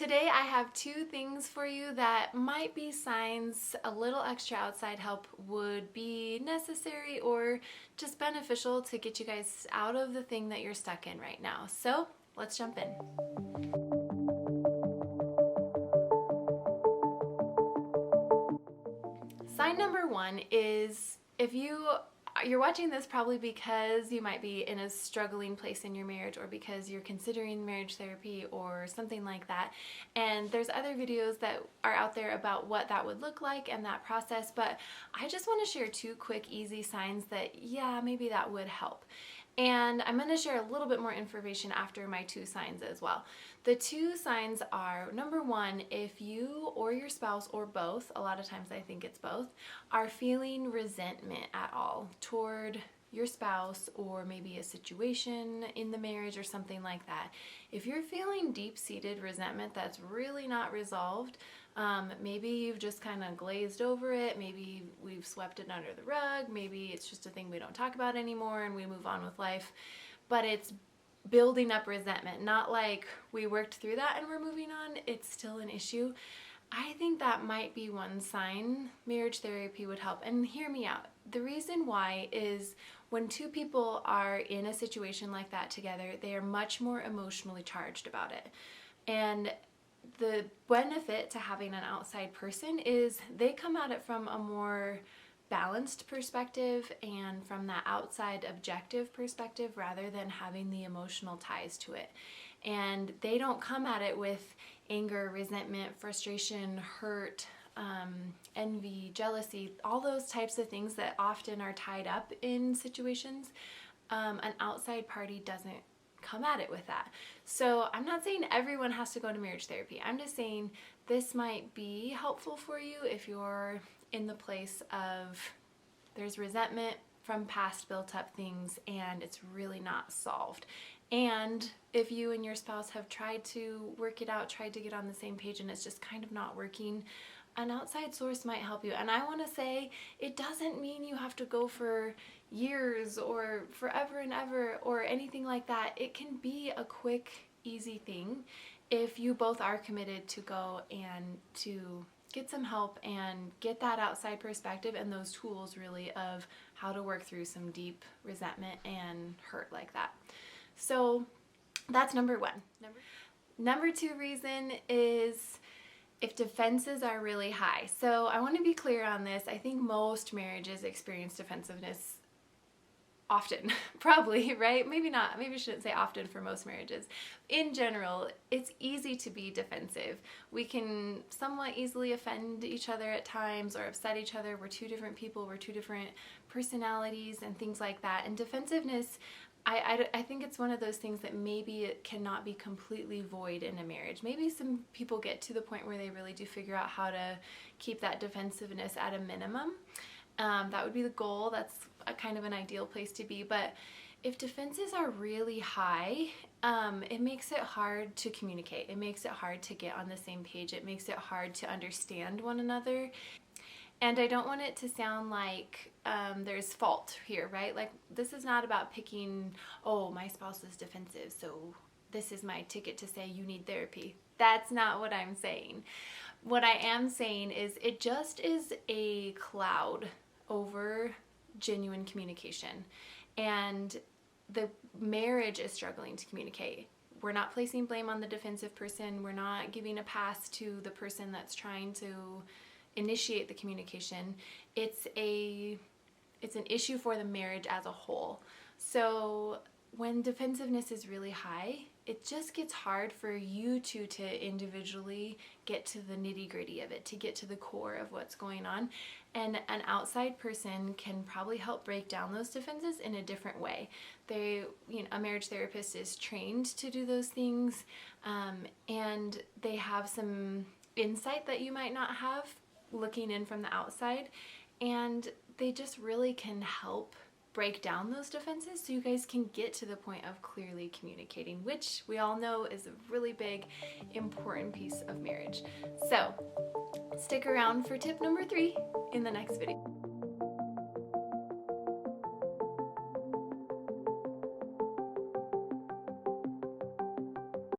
Today I have two things for you that might be signs a little extra outside help would be necessary or just beneficial to get you guys out of the thing that you're stuck in right now. So let's jump in. Sign number one is if you're watching this probably because you might be in a struggling place in your marriage or because you're considering marriage therapy or something like that. And there's other videos that are out there about what that would look like and that process, but I just want to share two quick, easy signs that, yeah, maybe that would help. And I'm going to share a little bit more information after my two signs as well. The two signs are, number one, if you or your spouse or both, a lot of times I think it's both, are feeling resentment at all toward your spouse or maybe a situation in the marriage or something like that. If you're feeling deep-seated resentment that's really not resolved, maybe you've just kind of glazed over it, maybe we've swept it under the rug, maybe it's just a thing we don't talk about anymore and we move on with life, but it's building up resentment, not like we worked through that and we're moving on, it's still an issue. I think that might be one sign marriage therapy would help. And hear me out. The reason why is when two people are in a situation like that together, they are much more emotionally charged about it. And the benefit to having an outside person is they come at it from a more balanced perspective and from that outside objective perspective rather than having the emotional ties to it. And they don't come at it with anger, resentment, frustration, hurt, envy, jealousy, all those types of things that often are tied up in situations. An outside party doesn't come at it with that. So I'm not saying everyone has to go to marriage therapy. I'm just saying this might be helpful for you if you're in the place of there's resentment from past built up things and it's really not solved. And if you and your spouse have tried to work it out, tried to get on the same page and it's just kind of not working, an outside source might help you. And I want to say it doesn't mean you have to go for years or forever and ever or anything like that. It can be a quick, easy thing if you both are committed to go and to get some help and get that outside perspective and those tools really of how to work through some deep resentment and hurt like that. So that's number one. Number two reason is if defenses are really high. So I want to be clear on this. I think most marriages experience defensiveness often, probably, right? Maybe not, maybe I shouldn't say often for most marriages. In general, it's easy to be defensive. We can somewhat easily offend each other at times or upset each other. We're two different people, we're two different personalities and things like that. And defensiveness, I think it's one of those things that maybe it cannot be completely void in a marriage. Maybe some people get to the point where they really do figure out how to keep that defensiveness at a minimum. That would be the goal. That's a kind of an ideal place to be. But if defenses are really high, it makes it hard to communicate. It makes it hard to get on the same page. It makes it hard to understand one another. And I don't want it to sound like there's fault here, right? Like this is not about picking, oh, my spouse is defensive, so this is my ticket to say you need therapy. That's not what I'm saying. What I am saying is it just is a cloud over genuine communication. And the marriage is struggling to communicate. We're not placing blame on the defensive person. We're not giving a pass to the person that's trying to initiate the communication. It's an issue for the marriage as a whole. So when defensiveness is really high, it just gets hard for you two to individually get to the nitty-gritty of it, to get to the core of what's going on. And an outside person can probably help break down those defenses in a different way. A marriage therapist is trained to do those things, and they have some insight that you might not have looking in from the outside, and they just really can help break down those defenses so you guys can get to the point of clearly communicating, which we all know is a really big, important piece of marriage. So stick around for tip number 3 in the next video.